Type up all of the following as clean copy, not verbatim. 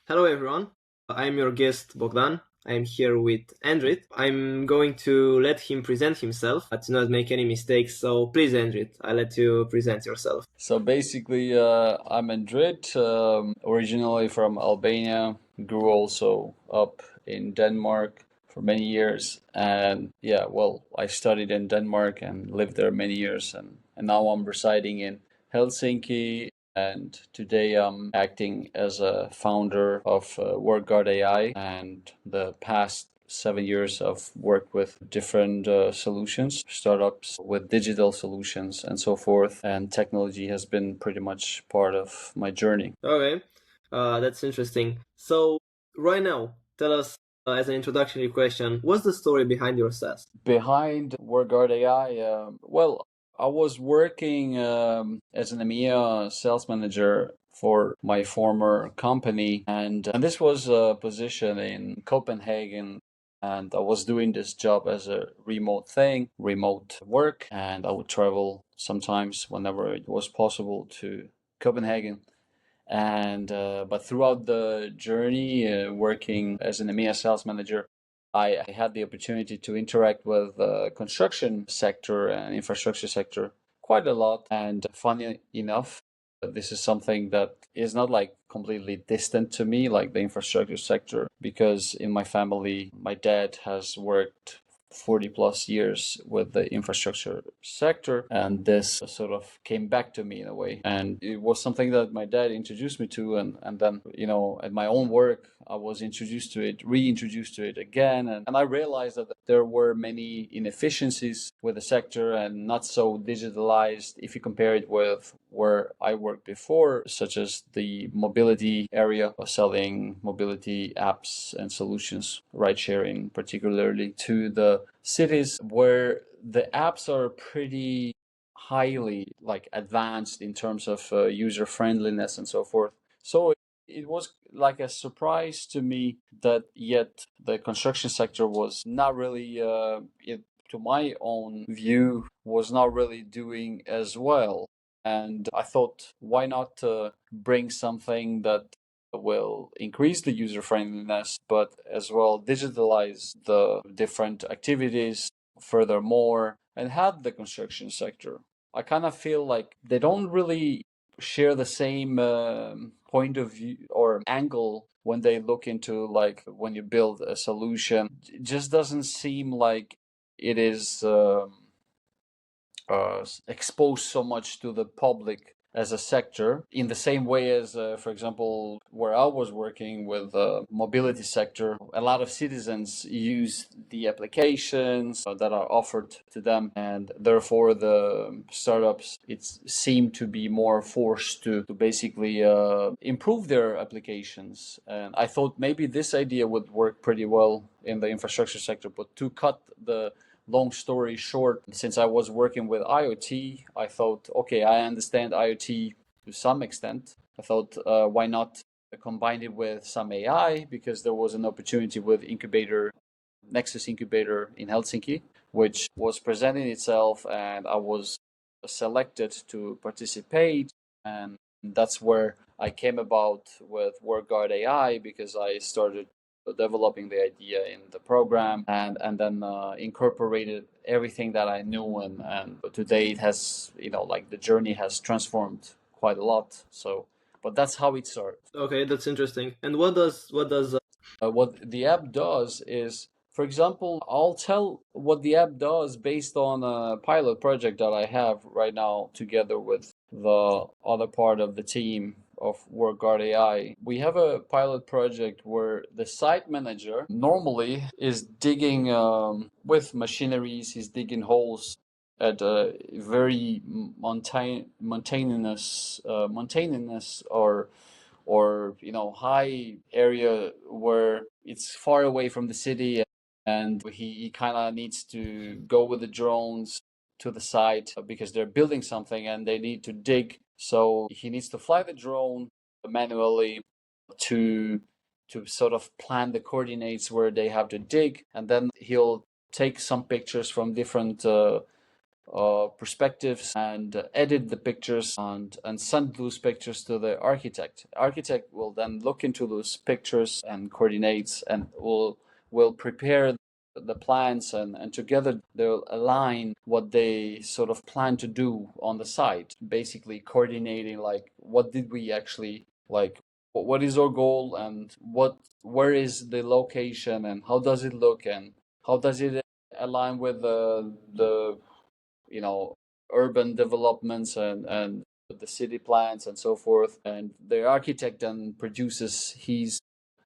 Hello, everyone. I'm your guest, Bogdan. I'm here with Endrit. I'm going to let him present himself to not make any mistakes. So please, Endrit, I'll let you present yourself. So basically, I'm Endrit, originally from Albania, grew also up in Denmark for many years. And yeah, well, I studied in Denmark and lived there many years. And now I'm residing in Helsinki. And today I'm acting as a founder of WorkGuardAI. And the past 7 years of work with different solutions, startups with digital solutions and so forth. And technology has been pretty much part of my journey. Okay, that's interesting. So right now, tell us as an introductory question, what's the story behind your SaaS? Behind WorkGuard AI, well, I was working as an EMEA sales manager for my former company, and this was a position in Copenhagen. And I was doing this job as a remote work, and I would travel sometimes whenever it was possible to Copenhagen. And but throughout the journey, working as an EMEA sales manager, I had the opportunity to interact with the construction sector and infrastructure sector quite a lot. And funny enough, this is something that is not like completely distant to me, like the infrastructure sector, because in my family, my dad has worked 40 plus years with the infrastructure sector, and this sort of came back to me in a way. And it was something that my dad introduced me to, and then, at my own work, I was introduced to it, reintroduced to it again, and I realized that there were many inefficiencies with the sector and not so digitalized if you compare it with where I worked before, such as the mobility area, selling mobility apps and solutions, ride sharing particularly, to the cities where the apps are pretty highly like advanced in terms of user friendliness and so forth. So it was like a surprise to me that yet the construction sector was not really to my own view, was not really doing as well. And I thought, why not bring something that will increase the user friendliness, but as well digitalize the different activities furthermore and have the construction sector. I kind of feel like they don't really share the same point of view or angle when they look into, like, when you build a solution. It just doesn't seem like it is exposed so much to the public as a sector in the same way as, for example, where I was working with the mobility sector. A lot of citizens use the applications that are offered to them, and therefore the startups it seem to be more forced to basically improve their applications. And I thought maybe this idea would work pretty well in the infrastructure sector, but to cut the long story short, since I was working with IoT, I thought, okay, I understand IoT to some extent. I thought, why not combine it with some AI? Because there was an opportunity with Nexus Incubator in Helsinki, which was presenting itself, and I was selected to participate. And that's where I came about with WorkGuard AI, because I started developing the idea in the program, and then incorporated everything that I knew, and today it has, like, the journey has transformed quite a lot. So, but that's how it started. Okay, that's interesting. And what does What the app does is, for example, I'll tell what the app does based on a pilot project that I have right now together with the other part of the team of WorkGuard AI. We have a pilot project where the site manager normally is digging with machineries, he's digging holes at a very mountainous or high area where it's far away from the city, and he kind of needs to go with the drones to the site because they're building something and they need to dig. So he needs to fly the drone manually to sort of plan the coordinates where they have to dig, and then he'll take some pictures from different perspectives and edit the pictures and send those pictures to the architect. Architect will then look into those pictures and coordinates and will prepare the plans, and together they'll align what they sort of plan to do on the site, basically coordinating like what did we actually like, what is our goal, and where is the location, and how does it look, and how does it align with the urban developments and the city plans and so forth. And the architect then produces his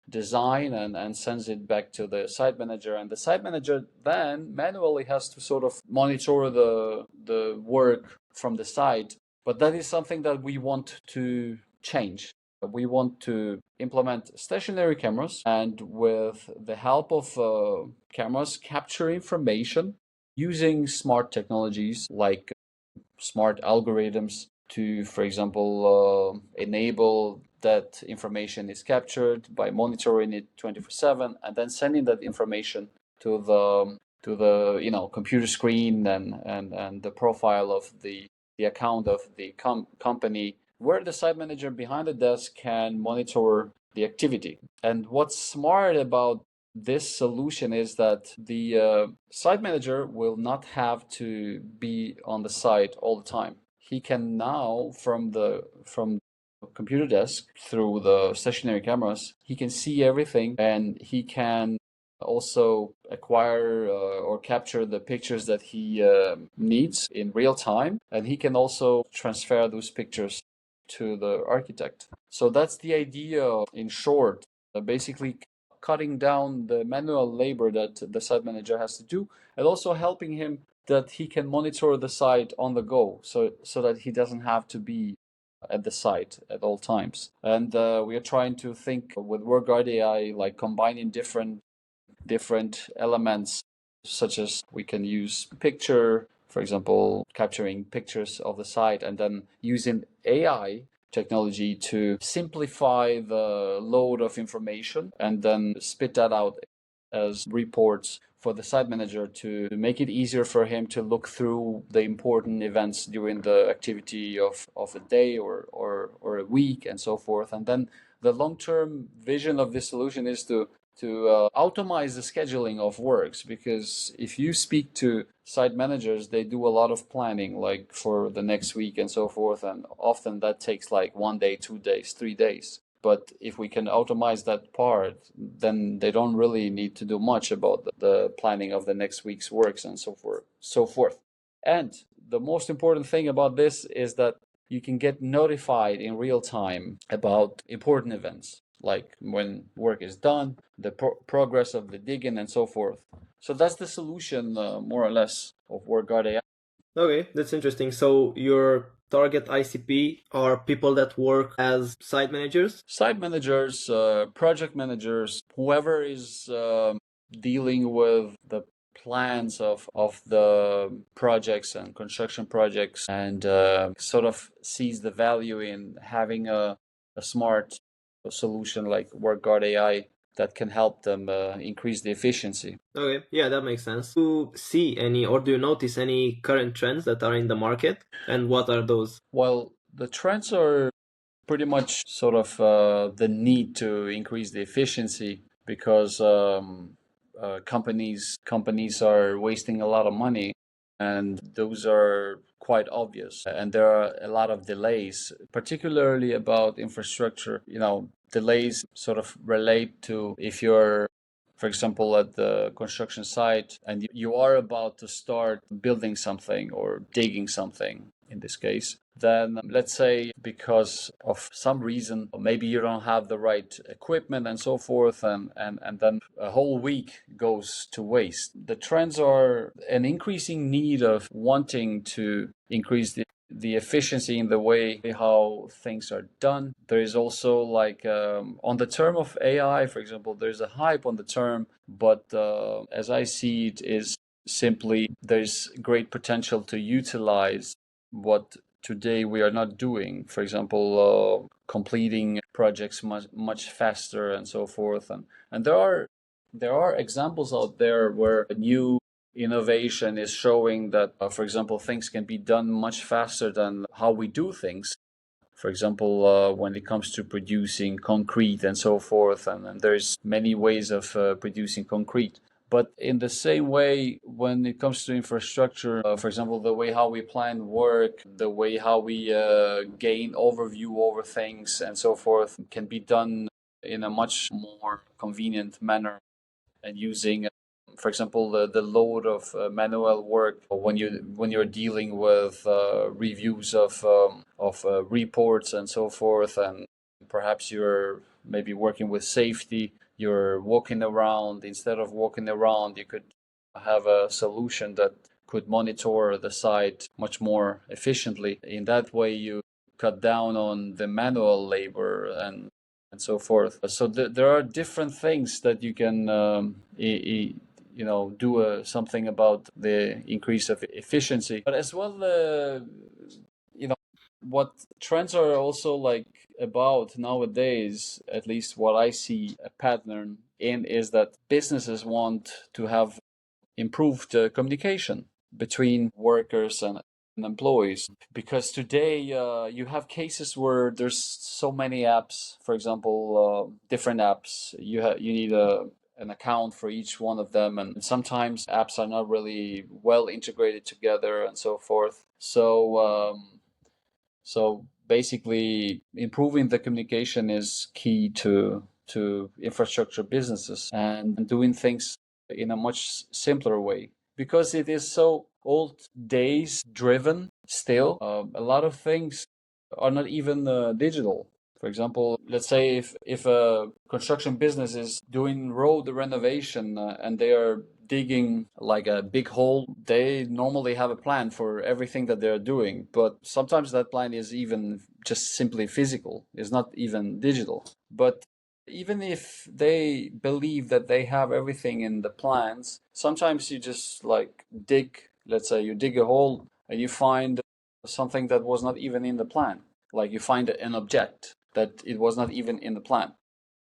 design and sends it back to the site manager, and the site manager then manually has to sort of monitor the work from the site. But that is something that we want to change. We want to implement stationary cameras, and with the help of cameras, capture information using smart technologies like smart algorithms to, for example, enable that information is captured by monitoring it 24/7 and then sending that information to the computer screen and the profile of the account of the company, where the site manager behind the desk can monitor the activity. And what's smart about this solution is that the site manager will not have to be on the site all the time. He can now, from the computer desk through the stationary cameras, he can see everything, and he can also acquire or capture the pictures that he needs in real time, and he can also transfer those pictures to the architect. So that's the idea in short. Basically cutting down the manual labor that the site manager has to do, and also helping him that he can monitor the site on the go, so that he doesn't have to be at the site at all times. And we are trying to think with WorkGuard AI, like combining different elements, such as we can use picture, for example, capturing pictures of the site, and then using AI technology to simplify the load of information and then spit that out as reports for the site manager to make it easier for him to look through the important events during the activity of a day or a week and so forth. And then the long-term vision of this solution is to automate the scheduling of works, because if you speak to site managers, they do a lot of planning like for the next week and so forth, and often that takes like 1 day, 2 days, 3 days. But if we can automate that part, then they don't really need to do much about the planning of the next week's works and so forth. And the most important thing about this is that you can get notified in real time about important events, like when work is done, the progress of the digging and so forth. So that's the solution, more or less, of WorkGuard AI. Okay, that's interesting. So your target ICP are people that work as site managers? Site managers, project managers, whoever is dealing with the plans of the projects and construction projects, and sort of sees the value in having a smart solution like WorkGuard AI that can help them increase the efficiency. Okay, yeah, that makes sense. Do you see any, or do you notice any current trends that are in the market, and what are those? Well, the trends are pretty much sort of the need to increase the efficiency, because companies are wasting a lot of money, and those are quite obvious. And there are a lot of delays, particularly about infrastructure. Delays sort of relate to if you're, for example, at the construction site and you are about to start building something or digging something in this case. Then let's say because of some reason, maybe you don't have the right equipment and so forth, and then a whole week goes to waste. The trends are an increasing need of wanting to increase the efficiency in the way how things are done. There is also like on the term of AI, for example, there's a hype on the term, but as I see it is simply there's great potential to utilize what today we are not doing. For example, completing projects much faster and so forth. And there are examples out there where new innovation is showing that, for example, things can be done much faster than how we do things. For example, when it comes to producing concrete and so forth, and there's many ways of producing concrete. But in the same way, when it comes to infrastructure, for example, the way how we plan work, the way how we gain overview over things and so forth can be done in a much more convenient manner and using, for example, the load of manual work when you're dealing with reviews of reports and so forth, and perhaps you're maybe working with safety. You're walking around. Instead of walking around, you could have a solution that could monitor the site much more efficiently. In that way, you cut down on the manual labor and so forth. So there are different things that you can, do something about the increase of efficiency, but as well, what trends are also like about nowadays, at least what I see a pattern in, is that businesses want to have improved communication between workers and employees, because today you have cases where there's so many apps. For example, different apps, you need an account for each one of them, and sometimes apps are not really well integrated together and so forth. So basically, improving the communication is key to infrastructure businesses, and doing things in a much simpler way, because it is so old days driven still. A lot of things are not even digital. For example, let's say if a construction business is doing road renovation and they are digging like a big hole, they normally have a plan for everything that they're doing. But sometimes that plan is even just simply physical, it's not even digital. But even if they believe that they have everything in the plans, sometimes you just like let's say you dig a hole and you find something that was not even in the plan. Like you find an object that it was not even in the plan.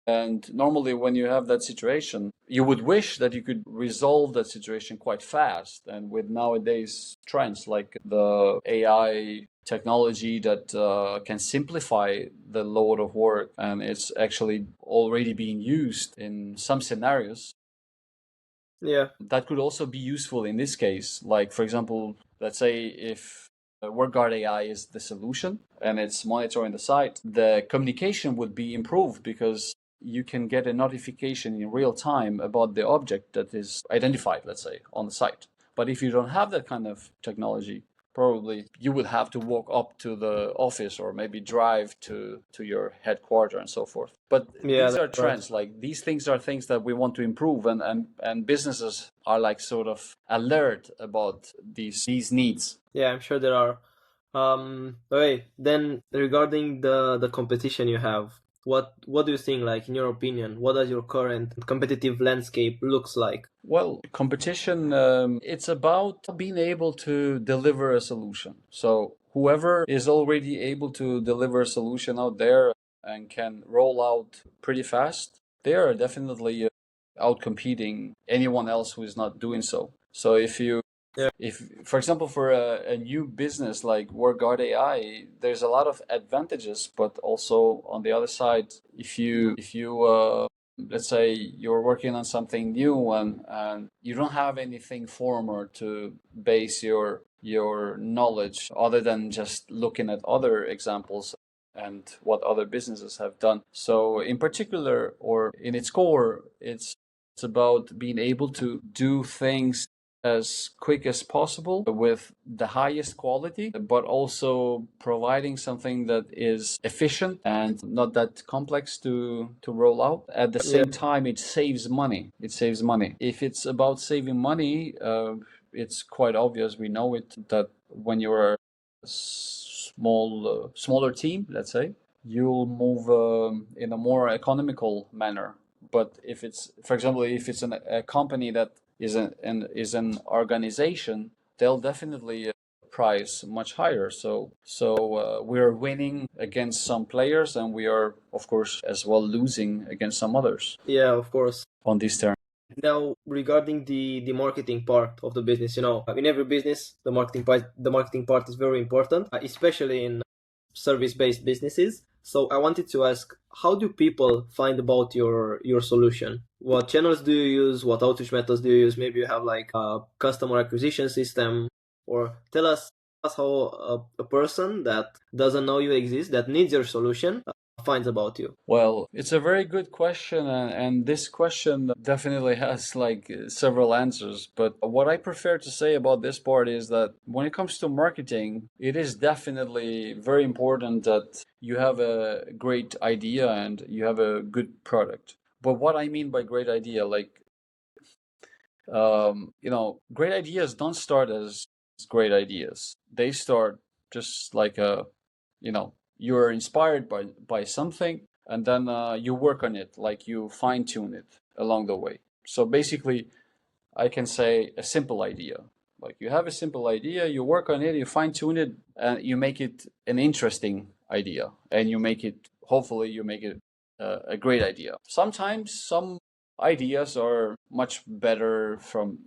And normally, when you have that situation, you would wish that you could resolve that situation quite fast. And with nowadays trends like the AI technology that can simplify the load of work, and it's actually already being used in some scenarios. Yeah. That could also be useful in this case. Like, for example, let's say if WorkGuardAI is the solution and it's monitoring the site, the communication would be improved because you can get a notification in real time about the object that is identified, let's say, on the site. But if you don't have that kind of technology, probably you would have to walk up to the office or maybe drive to your headquarters and so forth. But Yeah, these are that's right. trends. Like these things are things that we want to improve, and businesses are like sort of alert about these needs. Yeah, I'm sure there are. Okay, then regarding the competition you have, what do you think, like in your opinion, what does your current competitive landscape looks like? Well, competition, it's about being able to deliver a solution. So whoever is already able to deliver a solution out there and can roll out pretty fast, they are definitely outcompeting anyone else who is not doing so. So Yeah. if, for example, for a new business like WorkGuard AI, there's a lot of advantages, but also on the other side, if you let's say you're working on something new and you don't have anything former to base your knowledge other than just looking at other examples and what other businesses have done. So in particular, or in its core, it's about being able to do things as quick as possible with the highest quality, but also providing something that is efficient and not that complex to roll out. At the Yeah. same time, it saves money. It saves money. If it's about saving money, it's quite obvious. We know it that when you're a smaller team, let's say, you'll move in a more economical manner. But if it's, for example, if it's a company that is an organization, they'll definitely price much higher. So we're winning against some players, and we are, of course, as well losing against some others Yeah, of course. on this term. Now, regarding the marketing part of the business, in every business, the marketing part is very important, especially in service-based businesses. So I wanted to ask, how do people find about your solution? What channels do you use? What outreach methods do you use? Maybe you have like a customer acquisition system, or tell us how a person that doesn't know you exist, that needs your solution, finds about you. Well, it's a very good question, and this question definitely has like several answers. But what I prefer to say about this part is that when it comes to marketing, it is definitely very important that you have a great idea and you have a good product. But what I mean by great idea, like, great ideas don't start as great ideas. They start just like you're inspired by something, and then you work on it, like you fine tune it along the way. So basically, I can say a simple idea. Like you have a simple idea, you work on it, you fine tune it, and you make it an interesting idea, and hopefully, you make it a great idea. Sometimes some ideas are much better from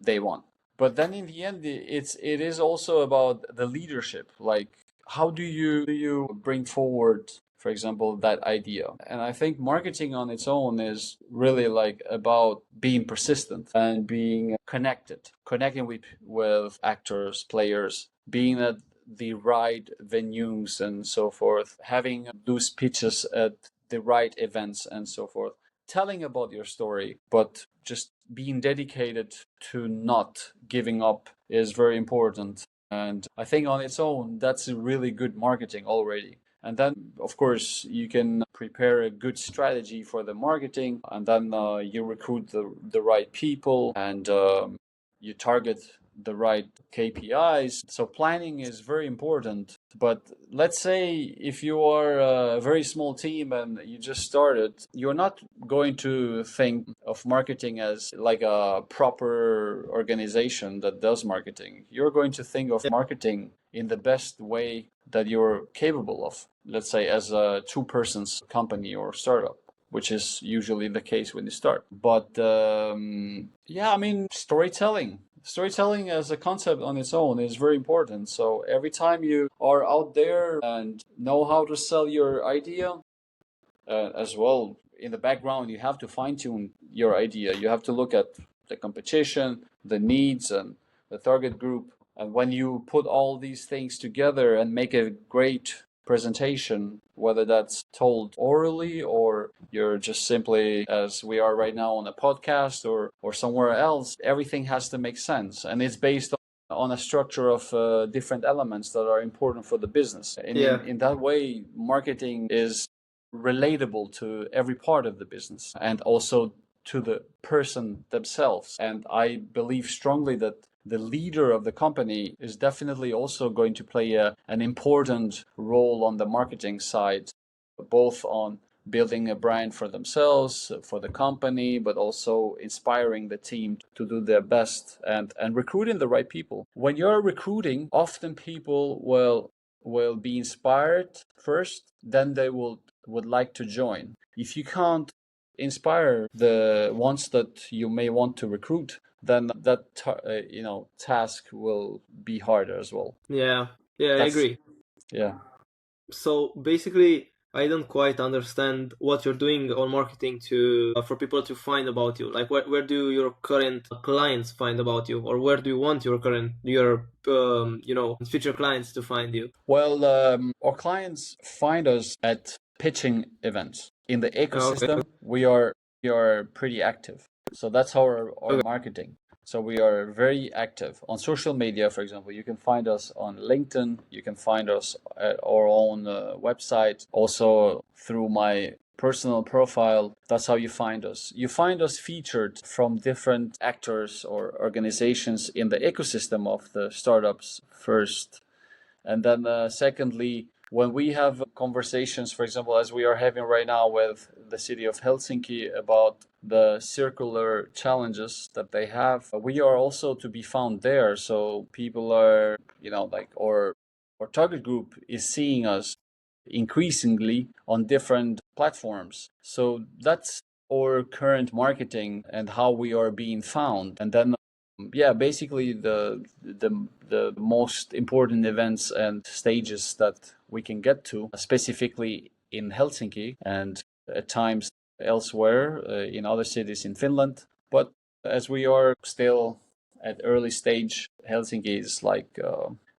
day one. But then in the end, it is also about the leadership. Like how do you bring forward, for example, that idea? And I think marketing on its own is really like about being persistent and being connecting with actors, players, being at the right venues and so forth, having those pitches at the right events and so forth, telling about your story, but just being dedicated to not giving up is very important. And I think on its own, that's a really good marketing already. And then, of course, you can prepare a good strategy for the marketing, and then you recruit the right people, and you target the right KPIs. So planning is very important. But let's say if you are a very small team and you just started, you're not going to think of marketing as like a proper organization that does marketing. You're going to think of marketing in the best way that you're capable of. Let's say as a two-persons company or startup, which is usually the case when you start. But yeah, I mean, storytelling as a concept on its own is very important. So every time you are out there and know how to sell your idea, as well, in the background, you have to fine tune your idea. You have to look at the competition, the needs, and the target group. And when you put all these things together and make a great presentation, whether that's told orally or you're just simply, as we are right now, on a podcast or somewhere else, everything has to make sense. And it's based on a structure of different elements that are important for the business. And Yeah. in that way, marketing is relatable to every part of the business and also to the person themselves. And I believe strongly that the leader of the company is definitely also going to play an important role on the marketing side, both on building a brand for themselves, for the company, but also inspiring the team to do their best and recruiting the right people. When you're recruiting, often people will be inspired first, then they would like to join. If you can't inspire the ones that you may want to recruit, then that task will be harder as well. Yeah. Yeah, I That's agree. yeah. So basically, I don't quite understand what you're doing on marketing to for people to find about you. Like, where do your current clients find about you, or where do you want your future clients to find you? Well, our clients find us at pitching events. In the Okay. ecosystem, we are pretty active. So that's our Okay. marketing. So we are very active on social media. For example, you can find us on LinkedIn. You can find us at our own website. Also through my personal profile. That's how you find us. You find us featured from different actors or organizations in the ecosystem of the startups first. And then, secondly, when we have conversations, for example, as we are having right now with the city of Helsinki about the circular challenges that they have, we are also to be found there. So people are, like our target group is seeing us increasingly on different platforms. So that's our current marketing and how we are being found. And then basically the most important events and stages that we can get to, specifically in Helsinki and at times elsewhere in other cities in Finland. But as we are still at early stage, Helsinki is like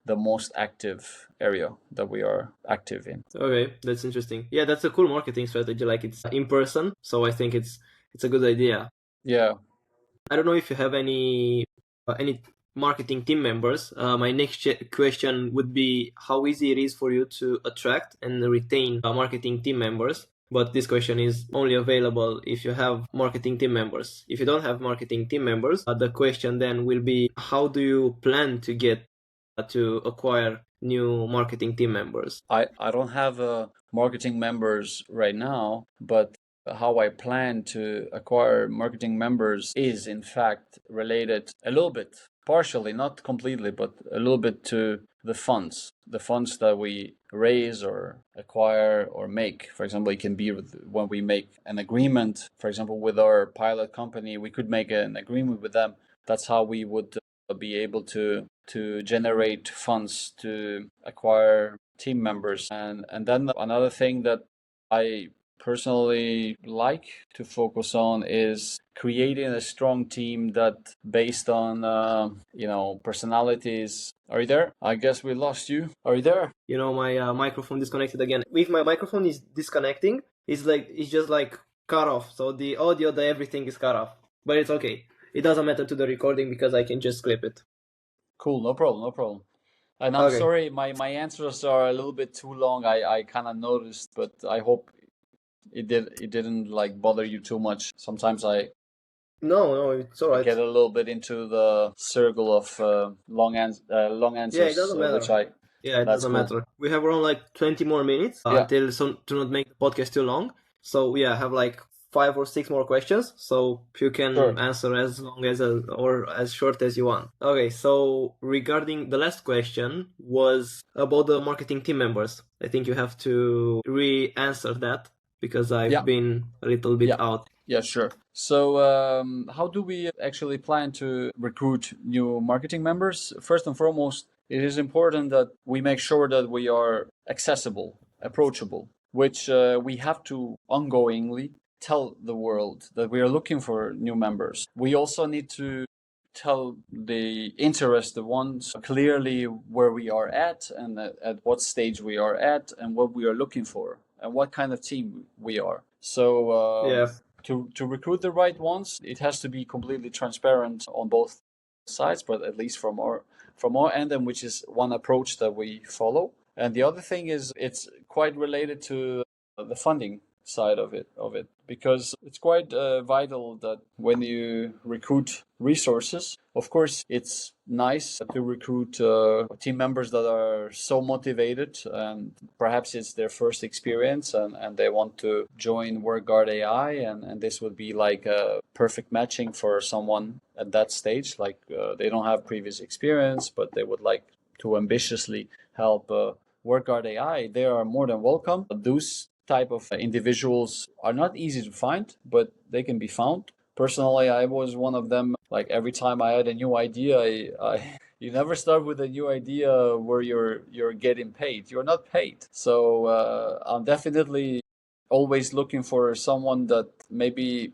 the most active area that we are active in. Okay, that's interesting. Yeah, that's a cool marketing strategy. Like it's in person, so I think it's a good idea. Yeah. I don't know if you have any marketing team members. My next question would be how easy it is for you to attract and retain marketing team members. But this question is only available if you have marketing team members. If you don't have marketing team members, the question then will be how do you plan to get to acquire new marketing team members? I don't have marketing members right now, but how I plan to acquire marketing members is in fact related a little bit, partially, not completely, but a little bit to the funds that we raise or acquire or make. For example, it can be when we make an agreement, for example, with our pilot company, we could make an agreement with them. That's how we would be able to generate funds to acquire team members. And then another thing that I personally like to focus on is creating a strong team that based on personalities. Are you there? I guess we lost you. Are you there? My microphone disconnected again. If my microphone is disconnecting, it's just like cut off. So the audio, everything is cut off. But it's okay. It doesn't matter to the recording because I can just clip it. Cool, no problem. And I'm sorry, my answers are a little bit too long. I kind of noticed, but I hope it didn't like bother you too much. Sometimes No, it's all right. Get a little bit into the circle of long answers. Yeah, it doesn't matter. It doesn't matter. We have around like 20 more minutes until to not make the podcast too long. So I have like 5 or 6 more questions, so you can answer as long as or as short as you want. Okay, so regarding the last question was about the marketing team members. I think you have to re-answer that because I've been a little bit out. Yeah, sure. So how do we actually plan to recruit new marketing members? First and foremost, it is important that we make sure that we are accessible, approachable, which we have to ongoingly tell the world that we are looking for new members. We also need to tell the interested ones clearly where we are at and at what stage we are at and what we are looking for and what kind of team we are. So to recruit the right ones, it has to be completely transparent on both sides, but at least from our end, and which is one approach that we follow. And the other thing is it's quite related to the funding side of it because it's quite vital that when you recruit resources, of course it's nice to recruit team members that are so motivated and perhaps it's their first experience and they want to join WorkGuardAI and this would be like a perfect matching for someone at that stage, like they don't have previous experience but they would like to ambitiously help WorkGuardAI. They are more than welcome. Those type of individuals are not easy to find, but they can be found. Personally, I was one of them. Like every time I had a new idea, you never start with a new idea where you're getting paid. You're not paid. So I'm definitely always looking for someone that maybe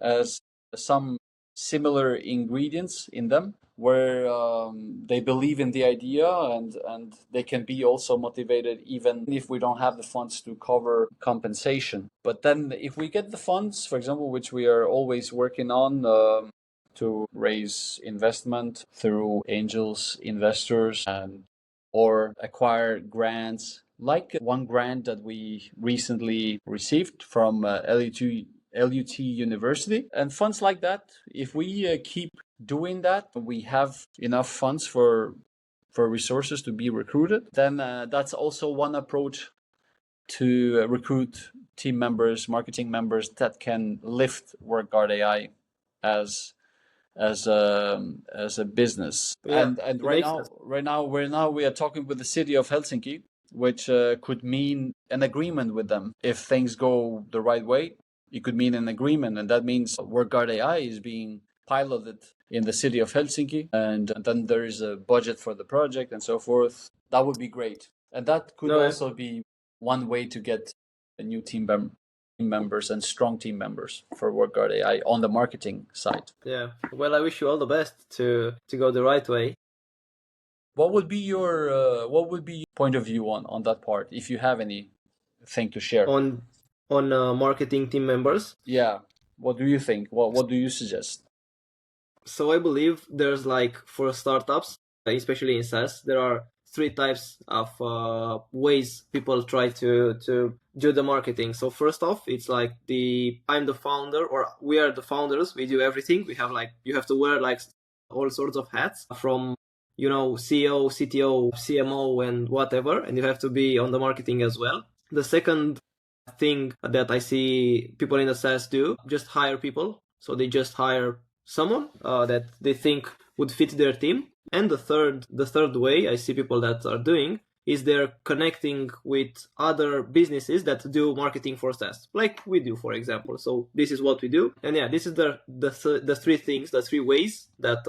has some similar ingredients in them where they believe in the idea and they can be also motivated even if we don't have the funds to cover compensation. But then if we get the funds, for example, which we are always working on to raise investment through angels, investors, and or acquire grants, like one grant that we recently received from LUT University and funds like that. If we keep doing that, we have enough funds for resources to be recruited, then that's also one approach to recruit team members, marketing members that can lift WorkGuardAI as a business. And right now we are talking with the city of Helsinki, which could mean an agreement with them if things go the right way. it could mean an agreement, and that means WorkGuard AI is being piloted in the city of Helsinki, and then there is a budget for the project and so forth. That would be great, and that could No, also be one way to get a new team members and strong team members for WorkGuard AI on the marketing side. yeah. Well, I wish you all the best to go the right way. What would be your point of view on that part, if you have anything to share? On marketing team members. Yeah. What do you think? What do you suggest? So I believe there's like for startups, especially in SaaS, there are three types of ways people try to do the marketing. So first off, it's like I'm the founder, or we are the founders. We do everything. We have like, you have to wear like all sorts of hats from, CEO, CTO, CMO, and whatever, and you have to be on the marketing as well. The second thing that I see people in the SaaS do, just hire people. So they just hire someone that they think would fit their team. And the third way I see people that are doing is they're connecting with other businesses that do marketing for SaaS, like we do, for example. So this is what we do. And yeah, this is the three things, the three ways that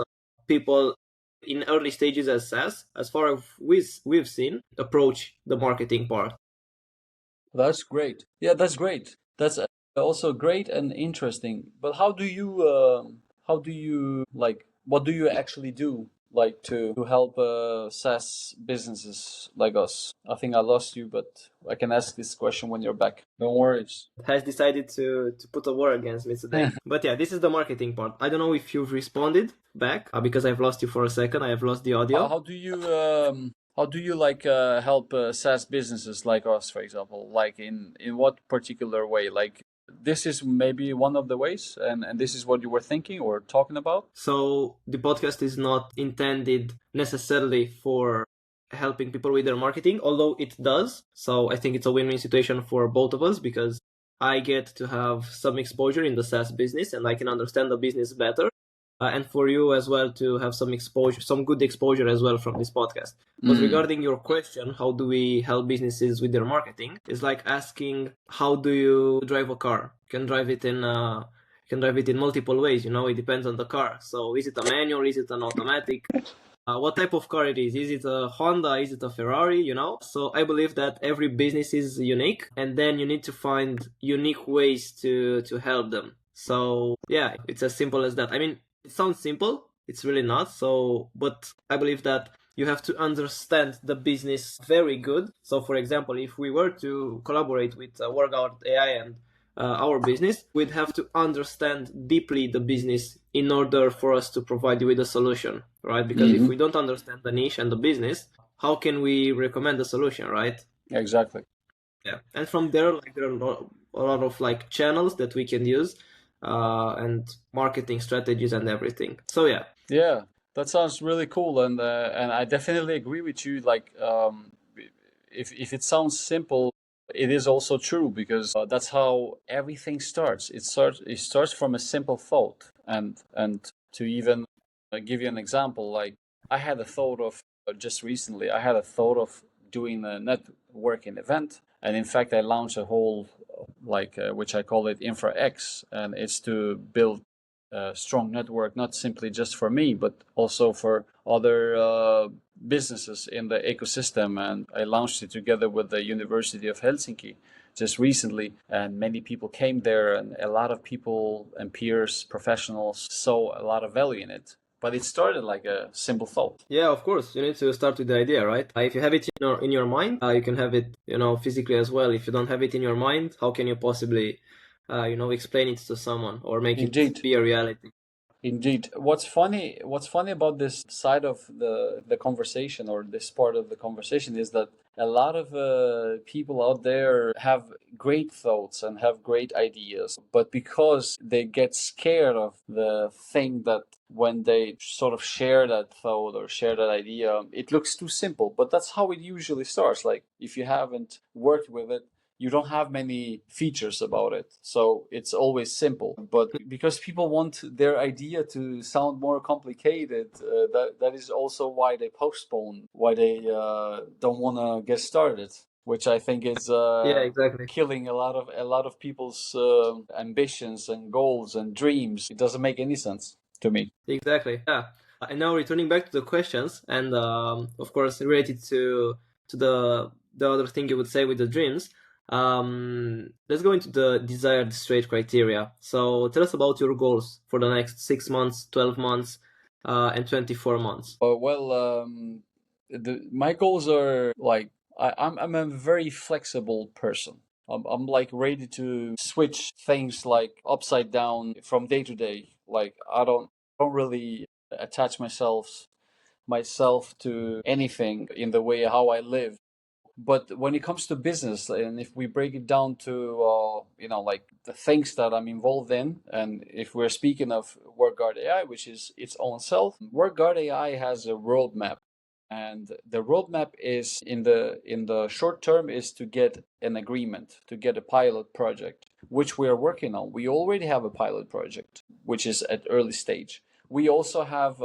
people in early stages as SaaS, as far as we've seen, approach the marketing part. That's great. Yeah, that's great. That's also great and interesting. But how do you like, what do you actually do, like, to help SaaS businesses like us? I think I lost you, but I can ask this question when you're back. No worries. Has decided to put a war against me today. But yeah, this is the marketing part. I don't know if you've responded back because I've lost you for a second. I have lost the audio. How do you like help SaaS businesses like us, for example? Like in what particular way? Like, this is maybe one of the ways, and this is what you were thinking or talking about? So the podcast is not intended necessarily for helping people with their marketing, although it does. So I think it's a win-win situation for both of us, because I get to have some exposure in the SaaS business and I can understand the business better. And for you as well to have some exposure, some good exposure as well from this podcast. But regarding your question, how do we help businesses with their marketing? It's like asking, how do you drive a car? You can drive it in multiple ways. It depends on the car. So is it a manual? Is it an automatic? What type of car it is? Is it a Honda? Is it a Ferrari? So I believe that every business is unique, and then you need to find unique ways to help them. So yeah, it's as simple as that. I mean, it sounds simple. It's really not. So, but I believe that you have to understand the business very good. So, for example, if we were to collaborate with WorkGuardAI and our business, we'd have to understand deeply the business in order for us to provide you with a solution, right? Because if we don't understand the niche and the business, how can we recommend a solution, right? Exactly. Yeah. And from there, like, there are a lot of like channels that we can use. And marketing strategies and everything. So yeah, that sounds really cool, and I definitely agree with you. Like, if it sounds simple, it is also true, because that's how everything starts. It starts from a simple thought, and to even give you an example, like, I had a thought of just recently. I had a thought of doing a networking event, and in fact, I launched a whole which I call it Infra X, and it's to build a strong network, not simply just for me, but also for other businesses in the ecosystem. And I launched it together with the University of Helsinki just recently, and many people came there, and a lot of people and peers, professionals, saw a lot of value in it. But it started like a simple thought. Yeah, of course. You need to start with the idea, right? If you have it in your mind, you can have it, physically as well. If you don't have it in your mind, how can you possibly, explain it to someone or make it be a reality? Indeed. What's funny about this side of the conversation, or this part of the conversation, is that a lot of people out there have great thoughts and have great ideas, but because they get scared of the thing that when they sort of share that thought or share that idea, it looks too simple. But that's how it usually starts. Like, if you haven't worked with it, you don't have many features about it, so it's always simple. But because people want their idea to sound more complicated, that is also why they postpone, why they don't want to get started. which I think is Yeah, exactly. killing a lot of people's ambitions and goals and dreams. It doesn't make any sense to me. Exactly. Yeah. And now returning back to the questions, and of course related to the other thing you would say with the dreams. Let's go into the desired straight criteria. So tell us about your goals for the next 6 months, 12 months, and 24 months. My goals are like I'm a very flexible person. I'm like ready to switch things like upside down from day to day. Like I don't really attach myself to anything in the way how I live. But when it comes to business, and if we break it down to like the things that I'm involved in, and if we're speaking of WorkGuard AI, which is its own self, WorkGuard AI has a roadmap, and the roadmap is in the short term is to get an agreement, to get a pilot project, which we are working on. We already have a pilot project, which is at early stage. We also have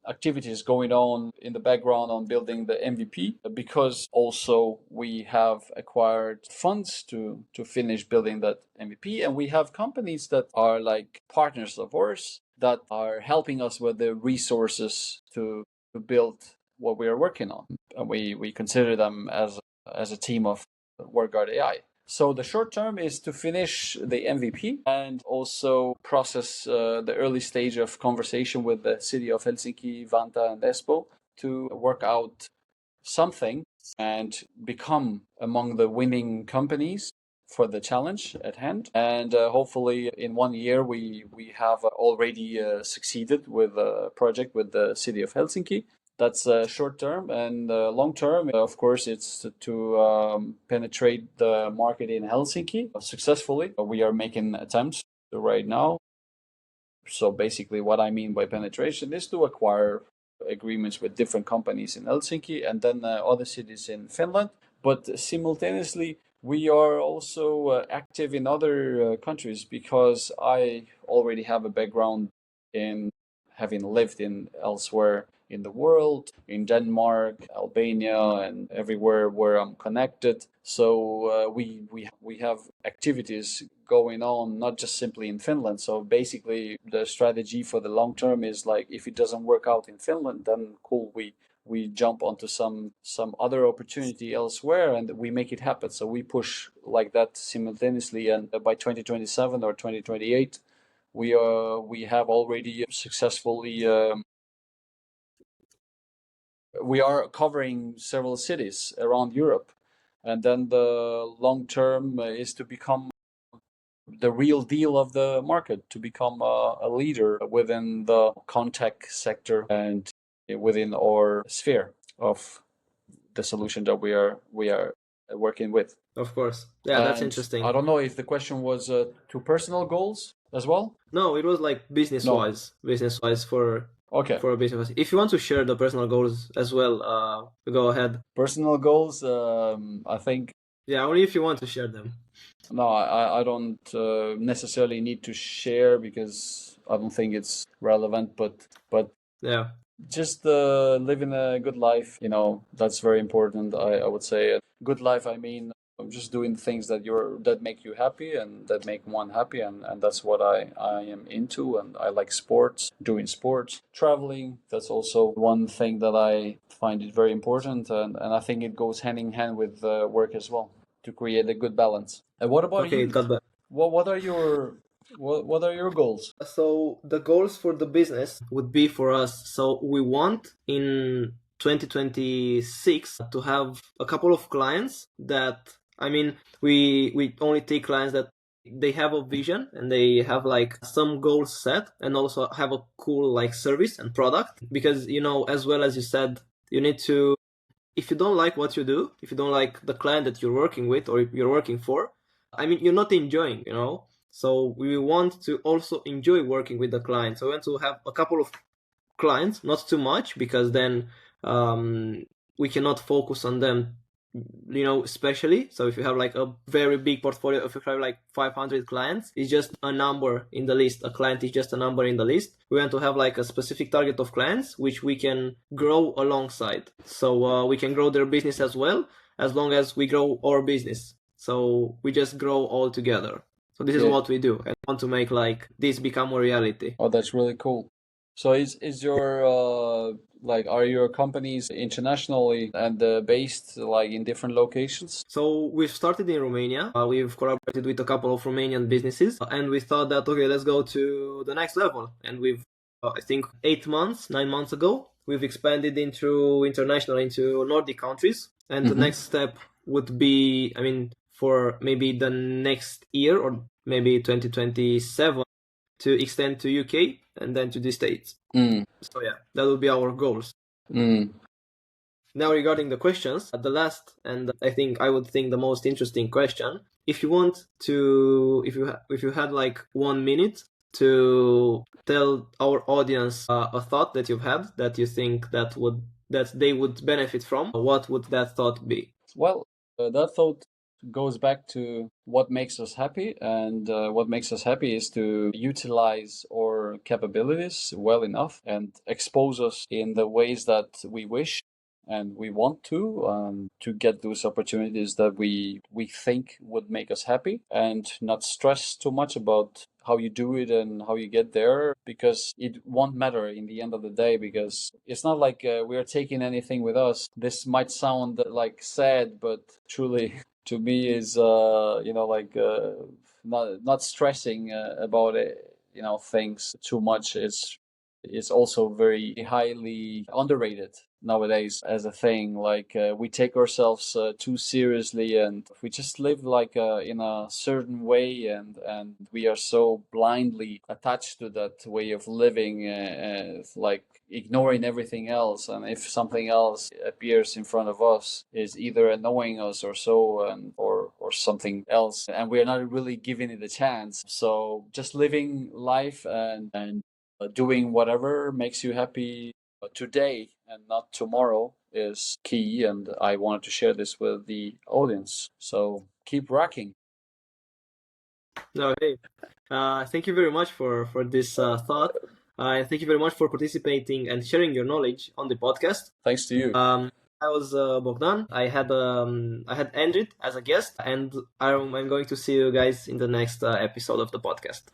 activities going on in the background on building the MVP, because also we have acquired funds to finish building that MVP, and we have companies that are like partners of ours that are helping us with the resources to build what we are working on, and we consider them as a team of WorkGuard AI. So the short term is to finish the MVP and also process the early stage of conversation with the city of Helsinki, Vantaa, and Espoo to work out something and become among the winning companies for the challenge at hand. And hopefully in 1 year we have already succeeded with a project with the city of Helsinki. That's short term, and long term, of course, it's to penetrate the market in Helsinki successfully. We are making attempts right now. So basically, what I mean by penetration is to acquire agreements with different companies in Helsinki and then other cities in Finland. But simultaneously, we are also active in other countries, because I already have a background in having lived in elsewhere in the world, in Denmark, Albania, and everywhere where I'm connected. So we have activities going on, not just simply in Finland. So basically, the strategy for the long term is like, if it doesn't work out in Finland, then cool, we jump onto some other opportunity elsewhere and we make it happen. So we push like that simultaneously, and by 2027 or 2028, we have already successfully we are covering several cities around Europe, and then the long term is to become the real deal of the market, to become a leader within the contact sector and within our sphere of the solution that we are working with. Of course. Yeah, that's And interesting. I don't know if the question was to personal goals as well. No, it was like business No. wise for Okay. a business. If you want to share the personal goals as well, go ahead. Personal goals, I think. Yeah, only if you want to share them. No, I don't necessarily need to share, because I don't think it's relevant. But Yeah. just living a good life, that's very important. I would say a good life. I mean, just doing things that make you happy and that make one happy, and that's what I am into. And I like sports, doing sports, traveling. That's also one thing that I find it very important, and I think it goes hand in hand with work as well, to create a good balance. And what about Okay, you? it got better. What are your goals? So the goals for the business would be for us. So we want in 2026 to have a couple of clients that, I mean, we only take clients that they have a vision and they have like some goals set and also have a cool like service and product, because as well as you said, you need to, if you don't like what you do, if you don't like the client that you're working with or you're working for, I mean, you're not enjoying, So we want to also enjoy working with the client. So we want to have a couple of clients, not too much, because then we cannot focus on them, especially. So if you have like a very big portfolio, if you have like 500 clients, it's just a number in the list. A client is just a number in the list. We want to have like a specific target of clients, which we can grow alongside. So we can grow their business as well. as long as we grow our business. So we just grow all together. So this is Yeah. what we do, and I want to make like this become a reality. Oh, that's really cool. So is your like are your companies internationally and based like in different locations? So we've started in Romania. We've collaborated with a couple of Romanian businesses, and we thought that okay, let's go to the next level. And we've, I think, 8 months, 9 months ago, we've expanded into Nordic countries. And the next step would be, I mean, for maybe the next year or maybe 2027, to extend to UK and then to the States. So yeah, that will be our goals. Now, regarding the questions, the last and I would think the most interesting question: if you want to, if you had like 1 minute to tell our audience a thought that you've had that you think that they would benefit from, what would that thought be? Well, that thought goes back to what makes us happy, and what makes us happy is to utilize our capabilities well enough and expose us in the ways that we wish and we want to get those opportunities that we think would make us happy, and not stress too much about how you do it and how you get there, because it won't matter in the end of the day, because it's not like we are taking anything with us. This might sound like sad, but truly to me is not stressing about it, things too much is also very highly underrated nowadays as a thing. Like we take ourselves too seriously, and we just live like in a certain way, and we are so blindly attached to that way of living, like ignoring everything else. And if something else appears in front of us, is either annoying us or so, and or something else, and we are not really giving it a chance. So just living life and doing whatever makes you happy today and not tomorrow is key. And I wanted to share this with the audience. So keep rocking. Okay. Thank you very much for this thought. Thank you very much for participating and sharing your knowledge on the podcast. Thanks to you. I was Bogdan. I had Endrit as a guest, and I'm going to see you guys in the next episode of the podcast.